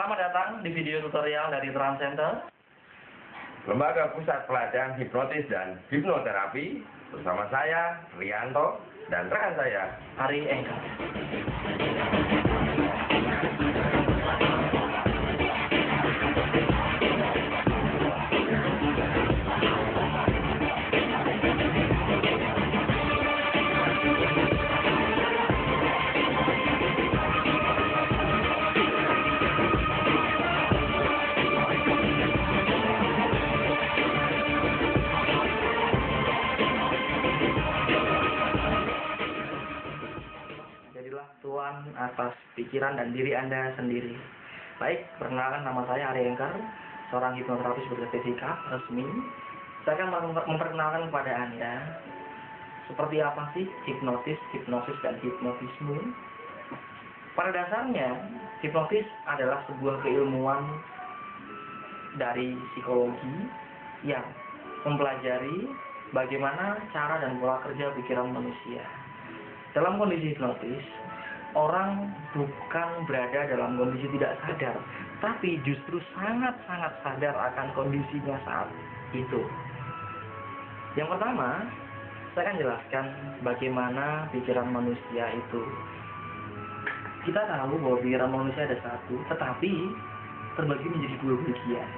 Selamat datang di video tutorial dari Trans Center, Lembaga Pusat Pelatihan Hipnotis dan Hipnoterapi, bersama saya, Rianto, dan rekan saya, Ari Engkar. Jadilah tuan atas pikiran dan diri Anda sendiri. Baik, perkenalkan, nama saya Ari Engkar, seorang hipnoterapis bersertifikat resmi. Saya akan memperkenalkan kepada Anda seperti apa sih hipnosis, dan hipnotisme. Pada dasarnya, hipnotis adalah sebuah keilmuan dari psikologi yang mempelajari bagaimana cara dan pola kerja pikiran manusia. Dalam kondisi hipnotis, orang bukan berada dalam kondisi tidak sadar, tapi justru sangat-sangat sadar akan kondisinya saat itu. Yang pertama, saya akan jelaskan bagaimana pikiran manusia itu. Kita tahu bahwa pikiran manusia ada satu, tetapi terbagi menjadi dua bagian.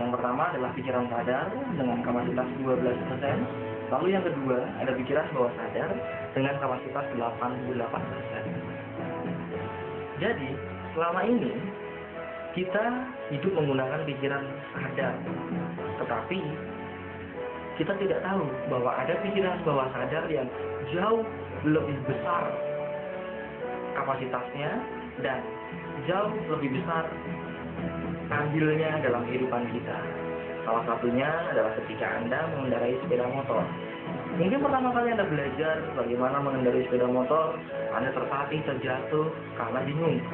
Yang pertama adalah pikiran sadar dengan kapasitas 12%. Lalu yang kedua ada pikiran bawah sadar dengan kapasitas 88%. Jadi, selama ini kita hidup menggunakan pikiran sadar. Tetapi kita tidak tahu bahwa ada pikiran bawah sadar yang jauh lebih besar kapasitasnya dan jauh lebih besar andilnya dalam kehidupan kita. Salah satunya adalah ketika Anda mengendarai sepeda motor. Mungkin pertama kali Anda belajar bagaimana mengendarai sepeda motor, Anda tertatih, terjatuh karena bingung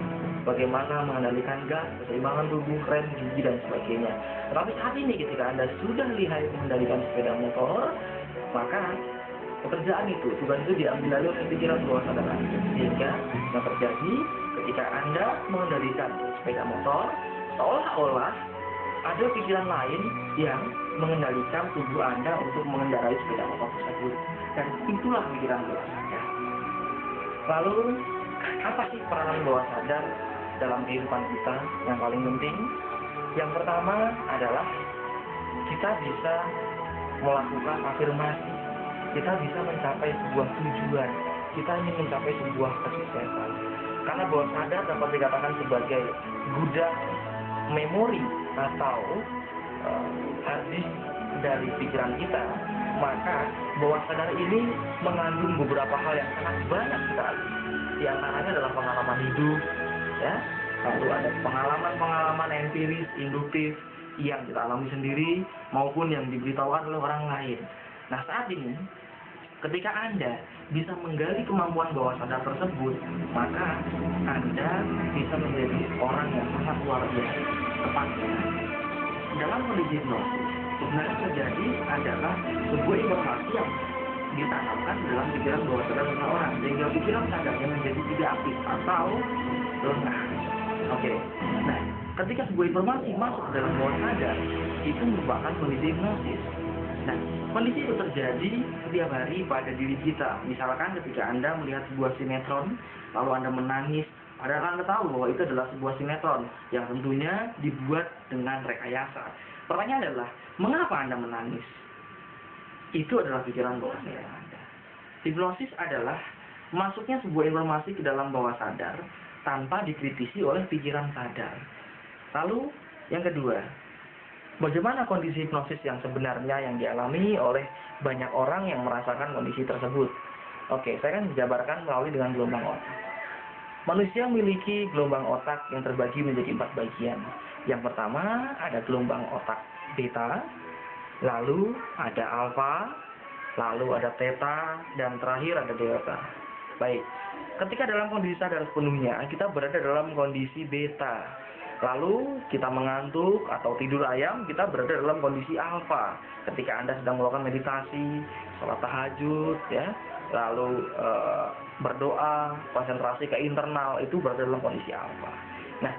bagaimana mengendalikan gas, keseimbangan tubuh, rem, gigi, dan sebagainya. Tetapi saat ini ketika Anda sudah lihai mengendalikan sepeda motor, maka pekerjaan itu, tugas itu diambil alih oleh pikiran bawah sadar Anda. Sehingga yang terjadi ketika Anda mengendalikan sepeda motor, seolah-olah ada pikiran lain yang mengendalikan tubuh Anda untuk mengendarai sepeda motor tersebut. Dan itulah pikiran bawah sadar. Lalu, apa sih peranan bawah sadar dalam kehidupan kita yang paling penting? Yang pertama adalah kita bisa melakukan afirmasi. Kita bisa mencapai sebuah tujuan. Kita ingin mencapai sebuah kesuksesan. Karena bawah sadar dapat dikatakan sebagai gudang memori atau hard disk dari pikiran kita, maka bawah sadar ini mengandung beberapa hal yang sangat banyak sekali. Di antaranya adalah pengalaman hidup, ya, lalu ada pengalaman-pengalaman empiris, induktif yang kita alami sendiri maupun yang diberitahukan oleh orang lain. Nah, saat ini ketika Anda bisa menggali kemampuan bawah sadar tersebut, maka Anda bisa menjadi orang yang sangat luar biasa. Tepatnya, dalam kondisi hipnosis, sebenarnya terjadi adalah sebuah informasi yang ditanamkan dalam pikiran bawah sadar seseorang, sehingga pikiran sadarnya menjadi tidak aktif atau lengah. Oke. Nah, ketika sebuah informasi masuk ke dalam bawah sadar, itu merupakan kondisi hipnosis. Nah, kondisi itu terjadi setiap hari pada diri kita. Misalkan ketika Anda melihat sebuah sinetron, lalu Anda menangis, padahal Anda tahu bahwa itu adalah sebuah sinetron yang tentunya dibuat dengan rekayasa. Pertanyaannya adalah, mengapa Anda menangis? Itu adalah pikiran bawah sadar Anda. Hipnosis adalah masuknya sebuah informasi ke dalam bawah sadar tanpa dikritisi oleh pikiran sadar. Lalu, yang kedua, bagaimana kondisi hipnosis yang sebenarnya yang dialami oleh banyak orang yang merasakan kondisi tersebut? Oke, saya akan menjabarkan melalui dengan gelombang otak. Manusia memiliki gelombang otak yang terbagi menjadi 4 bagian. Yang pertama ada gelombang otak beta, lalu ada alfa, lalu ada theta, dan terakhir ada delta. Baik, ketika dalam kondisi sadar sepenuhnya, kita berada dalam kondisi beta. Lalu kita mengantuk atau tidur ayam, kita berada dalam kondisi alfa. Ketika Anda sedang melakukan meditasi, sholat tahajud, ya, lalu berdoa, konsentrasi ke internal, itu berada dalam kondisi alfa. Nah,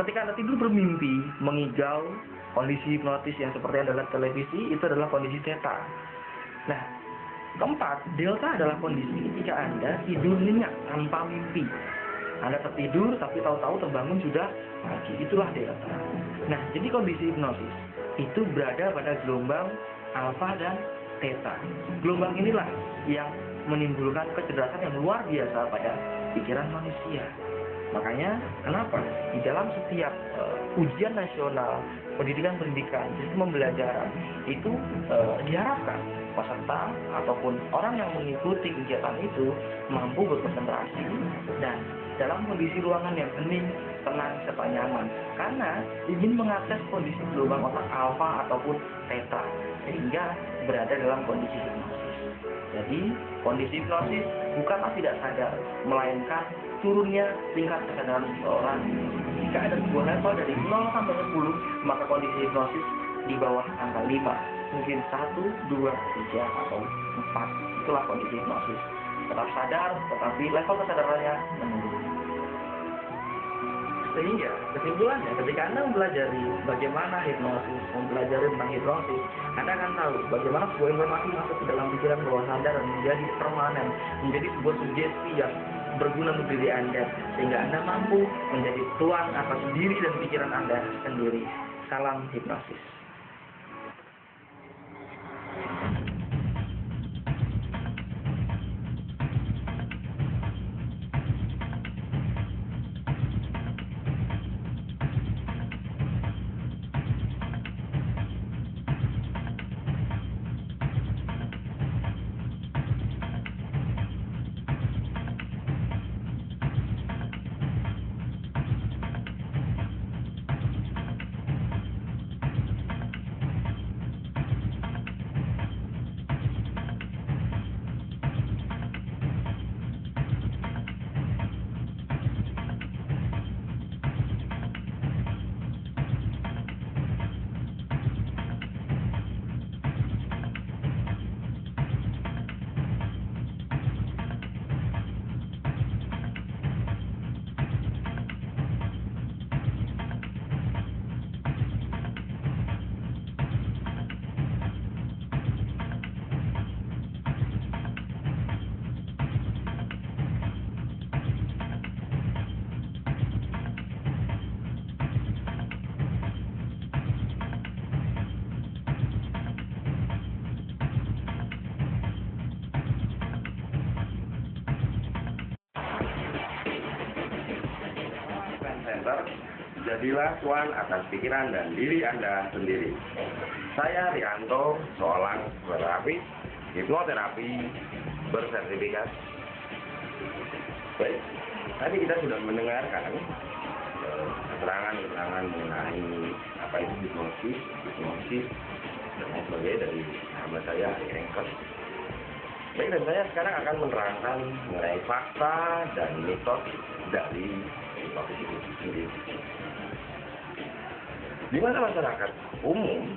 ketika Anda tidur bermimpi, mengigau, kondisi hipnotis yang seperti Anda lihat televisi, itu adalah kondisi theta. Nah, keempat, delta adalah kondisi ketika Anda tidur nyenyak tanpa mimpi. Anda tertidur tapi tahu-tahu terbangun sudah pagi, itulah delta. Nah, jadi kondisi hipnosis itu berada pada gelombang alfa dan theta. Gelombang inilah yang menimbulkan kecerdasan yang luar biasa pada pikiran manusia. Makanya kenapa di dalam setiap ujian nasional, pendidikan, sistem pembelajaran itu diharapkan peserta ataupun orang yang mengikuti kegiatan itu mampu berkonsentrasi dan dalam kondisi ruangan yang hening, tenang, serta nyaman, karena ingin mengakses kondisi gelombang otak alfa ataupun theta sehingga berada dalam kondisi hipnosis. Jadi kondisi hipnosis bukanlah tidak sadar, melainkan turunnya tingkat kesadaran seseorang. Jika ada sebuah level dari 0 sampai 10, maka kondisi hipnosis di bawah angka 5. Mungkin 1, 2, 3, atau 4. Itulah kondisi hipnosis. Tetap sadar, tetapi level kesadarannya menurun. Sehingga kesimpulannya ketika Anda mempelajari bagaimana hipnosis, mempelajari tentang hipnosis, Anda akan tahu bagaimana sebuah informasi masuk ke dalam pikiran bawah sadar dan menjadi permanen, menjadi sebuah sugesti yang berguna untuk diri Anda, sehingga Anda mampu menjadi tuan atas diri dan pikiran Anda sendiri. Salam hipnosis. Jadilah tuan atas pikiran dan diri Anda sendiri. Saya Rianto, seorang terapis hipnoterapi bersertifikat. Baik, tadi kita sudah mendengarkan keterangan mengenai apa itu hipnosis, dan lain sebagainya dari sahabat saya, Engkos. Baik, dan saya sekarang akan menerangkan mengenai fakta dan mitos dari hipnosis itu sendiri. Di mana masyarakat umum,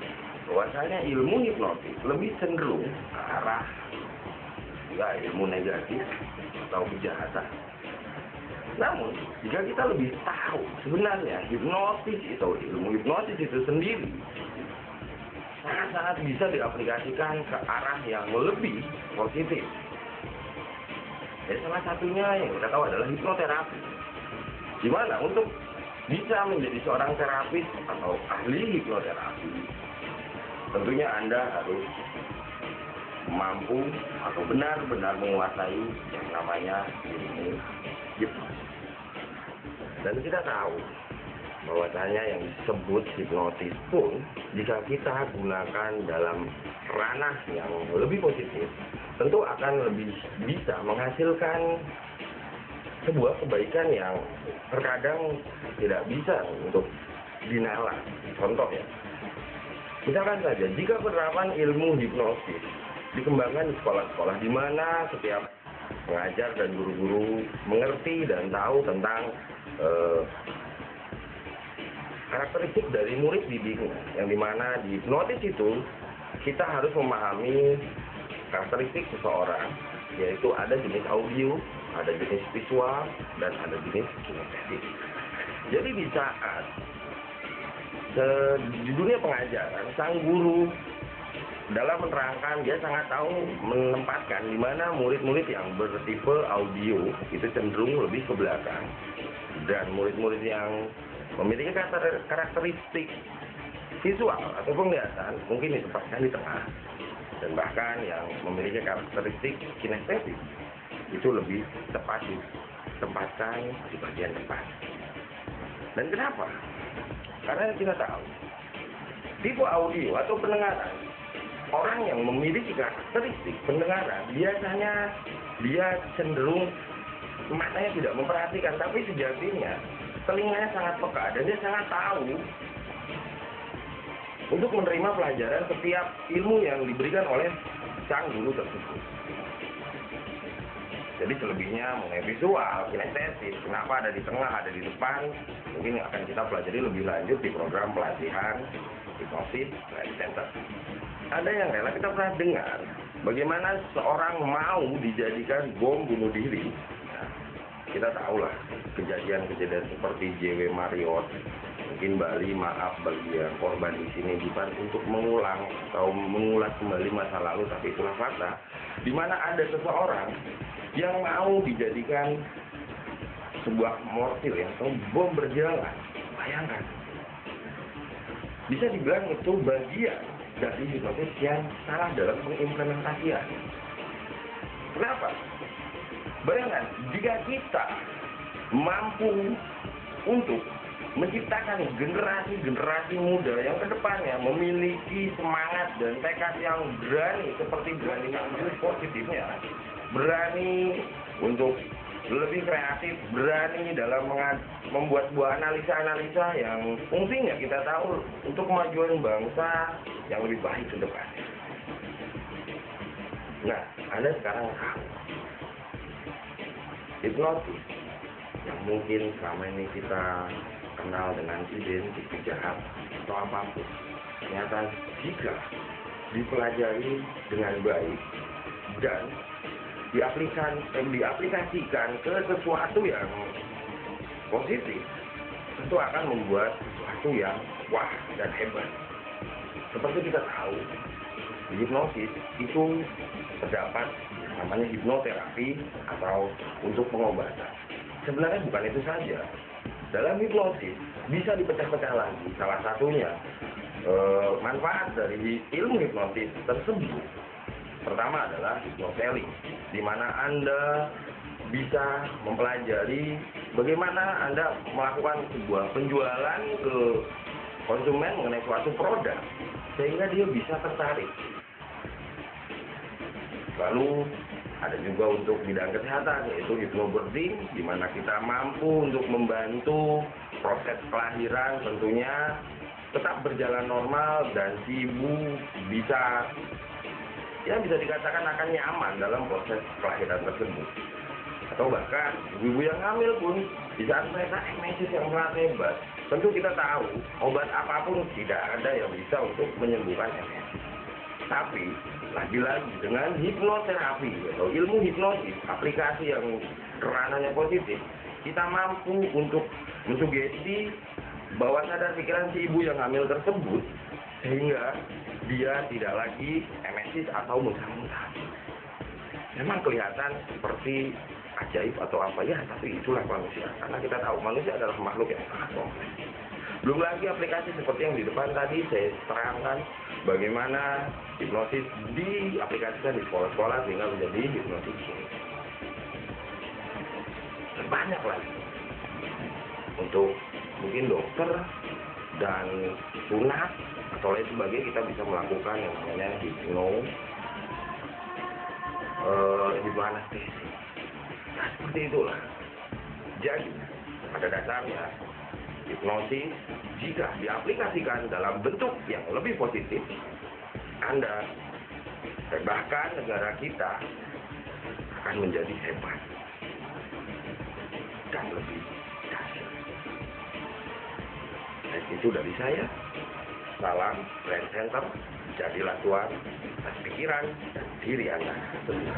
bahwasanya ilmu hipnotis lebih cenderung ke arah ilmu negatif atau kejahatan. Namun, jika kita lebih tahu sebenarnya hipnotis itu, ilmu hipnotis itu sendiri sangat-sangat bisa diaplikasikan ke arah yang lebih positif. Salah satunya yang kita tahu adalah hipnoterapi. Di mana untuk bisa menjadi seorang terapis atau ahli hipnoterapi, tentunya Anda harus mampu atau benar-benar menguasai yang namanya ilmu hipnosis. Dan kita tahu bahwasanya yang disebut hipnotis pun jika kita gunakan dalam ranah yang lebih positif, tentu akan lebih bisa menghasilkan sebuah kebaikan yang terkadang tidak bisa untuk dinalar. Contoh ya, misalkan saja jika penerapan ilmu hipnosis dikembangkan di sekolah-sekolah di mana setiap pengajar dan guru-guru mengerti dan tahu tentang karakteristik dari murid didiknya, yang dimana di hipnotis itu kita harus memahami karakteristik seseorang, yaitu ada jenis audio, ada jenis visual, dan ada jenis kinestetik. Jadi di saat di dunia pengajaran, sang guru dalam menerangkan dia sangat tahu menempatkan di mana murid-murid yang bertipe audio itu cenderung lebih ke belakang, dan murid-murid yang memiliki karakteristik visual atau penglihatan mungkin ditempatkan di tengah, dan bahkan yang memiliki karakteristik kinestetik itu lebih tepat ditempatkan di bagian depan. Dan kenapa? Karena kita tahu tipe audio atau pendengaran, orang yang memiliki karakteristik pendengaran biasanya dia cenderung matanya tidak memperhatikan, tapi sejatinya telinganya sangat peka dan dia sangat tahu untuk menerima pelajaran setiap ilmu yang diberikan oleh sang guru tersebut. Jadi selebihnya mengenai visual, kinestetik, kenapa ada di tengah, ada di depan, mungkin akan kita pelajari lebih lanjut di program pelatihan hipnosis Training Center. Ada yang rela kita pernah dengar bagaimana seorang mau dijadikan bom bunuh diri. Nah, kita tahulah kejadian-kejadian seperti JW Marriott, mungkin Bali, maaf bagi yang korban di sini, bukan untuk mengulang atau mengulas kembali masa lalu, tapi itulah fakta, di mana ada seseorang yang mau dijadikan sebuah mortir ya, atau bom berjalan. Bayangkan, bisa dibilang itu bagian dari hipnotis yang salah dalam pengimplementasian. Kenapa? Bayangkan, jika kita mampu untuk menciptakan generasi-generasi muda yang kedepannya memiliki semangat dan tekad yang berani, seperti berani ngambil positifnya, berani untuk lebih kreatif, berani dalam membuat sebuah analisa-analisa yang fungsinya kita tahu untuk kemajuan bangsa yang lebih baik ke depan. Nah, Anda sekarang tahu hipnotis yang mungkin selama ini kita kenal dengan identik jahat atau apapun, ternyata jika dipelajari dengan baik dan diaplikasikan ke sesuatu yang positif, tentu akan membuat sesuatu yang wah dan hebat. Seperti kita tahu, di hipnosis itu terdapat namanya hipnoterapi atau untuk pengobatan. Sebenarnya bukan itu saja. Dalam hipnosis bisa dipecah-pecah lagi. Salah satunya manfaat dari ilmu hipnosis tersebut. Pertama adalah hypnoselling, di mana Anda bisa mempelajari bagaimana Anda melakukan sebuah penjualan ke konsumen mengenai suatu produk, sehingga dia bisa tertarik. Lalu ada juga untuk bidang kesehatan, yaitu hypnobirthing, di mana kita mampu untuk membantu proses kelahiran tentunya tetap berjalan normal dan si ibu bisa dikatakan akan nyaman dalam proses kelahiran tersebut. Atau bahkan ibu yang hamil pun di saat mereka emesis yang sangat hebat, tentu kita tahu obat apapun tidak ada yang bisa untuk menyembuhkan emesis. Tapi lagi-lagi dengan hipnoterapi atau ilmu hipnosis, aplikasi yang ranahnya positif, kita mampu untuk mensugesti bawah sadar pikiran si ibu yang hamil tersebut, sehingga dia tidak lagi emesis atau muntah-muntah. Memang kelihatan seperti ajaib atau apa ya, tapi itulah manusia. Karena kita tahu manusia adalah makhluk yang sangat kompleks. Belum lagi aplikasi seperti yang di depan tadi saya terangkan, bagaimana hipnosis diaplikasikan di sekolah-sekolah sehingga menjadi hipnosis klinis. Dan banyak lagi untuk mungkin dokter dan sunat atau lain sebagainya, kita bisa melakukan yang namanya hipnoanestesi. Nah, seperti itulah. Jadi pada dasarnya hipnosis jika diaplikasikan dalam bentuk yang lebih positif, Anda dan bahkan negara kita akan menjadi hebat dan lebih dahsyat. Itu dari saya. Salam Training Center. Jadilah tuan atas pikiran dan diri Anda sendiri.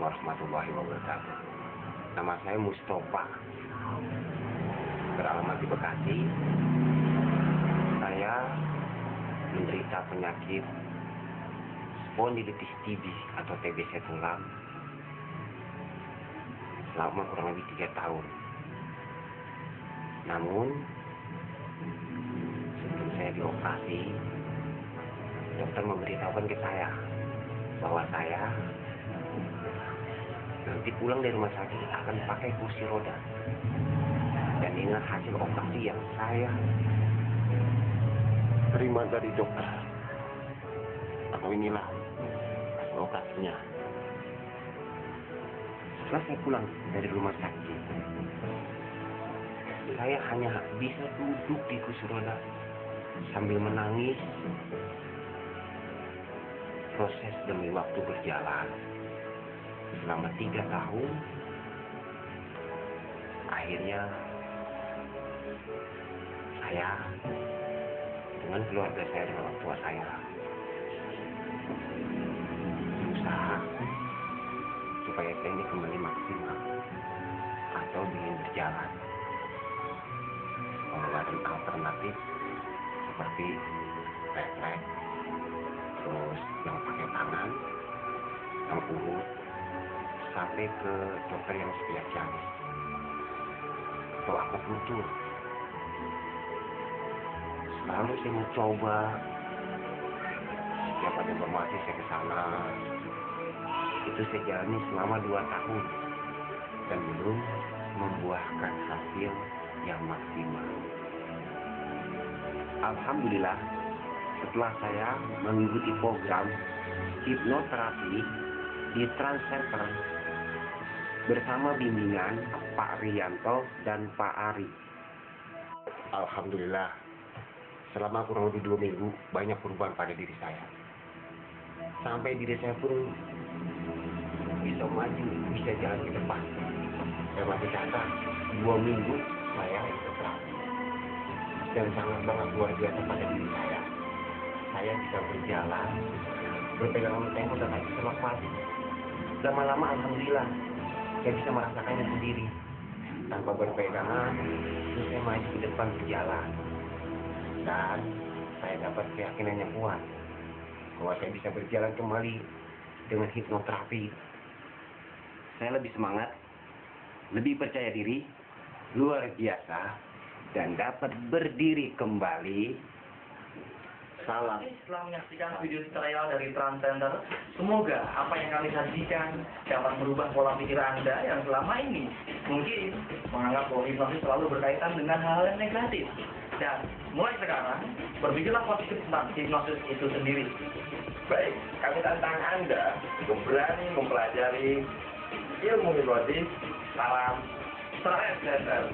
warahmatullahi wabarakatuh. Nama saya Mustafa, beralamat di Bekasi. Saya menderita penyakit spondilitis tibis atau TBC tulang selama kurang lebih 3 tahun. Namun sebelum saya dioperasi, dokter memberitahukan ke saya bahwa saya nanti pulang dari rumah sakit akan pakai kursi roda. Dan inilah hasil operasi yang saya terima dari dokter. Atau inilah hasil operasinya. Setelah saya pulang dari rumah sakit, saya hanya bisa duduk di kursi roda sambil menangis. Proses demi waktu berjalan selama 3 tahun. Akhirnya saya dengan keluarga saya dan orang tua saya berusaha supaya saya ini kembali maksimal atau ingin berjalan. Pengobatan alternatif seperti refleks, terus yang pakai tangan, yang urut, sampai ke dokter yang spesialis atau akupunktur. Selalu saya mencoba, setiap ada informasi saya ke sana. Itu saya jalani selama 2 tahun dan belum membuahkan hasil yang maksimal. Alhamdulillah, setelah saya mengikuti program hipnoterapi di Trans Center bersama bimbingan Pak Rianto dan Pak Ari, alhamdulillah, selama kurang lebih 2 minggu banyak perubahan pada diri saya. Sampai diri saya pun bisa maju, bisa jalan ke depan. Saya masih catat 2 minggu saya hipnoterapi dan sangat luar biasa pada diri saya. Saya bisa berjalan, berpegangan tembok dan bisa lepas. Lama-lama alhamdulillah saya bisa merasakannya sendiri. Tanpa berpegangan, saya maju ke depan berjalan. Dan saya dapat keyakinan yang kuat bahwa saya bisa berjalan kembali dengan hipnoterapi. Saya lebih semangat, lebih percaya diri, luar biasa, dan dapat berdiri kembali. Salam. Setelah menyaksikan video tutorial dari Trans Center, semoga apa yang kami sajikan dapat merubah pola pikir Anda yang selama ini mungkin menganggap bahwa hipnosis selalu berkaitan dengan hal-hal yang negatif. Dan mulai sekarang, berpikirlah positif tentang hipnosis itu sendiri. Baik, kami tantang Anda untuk berani mempelajari ilmu hipnosis. Salam Trans Center.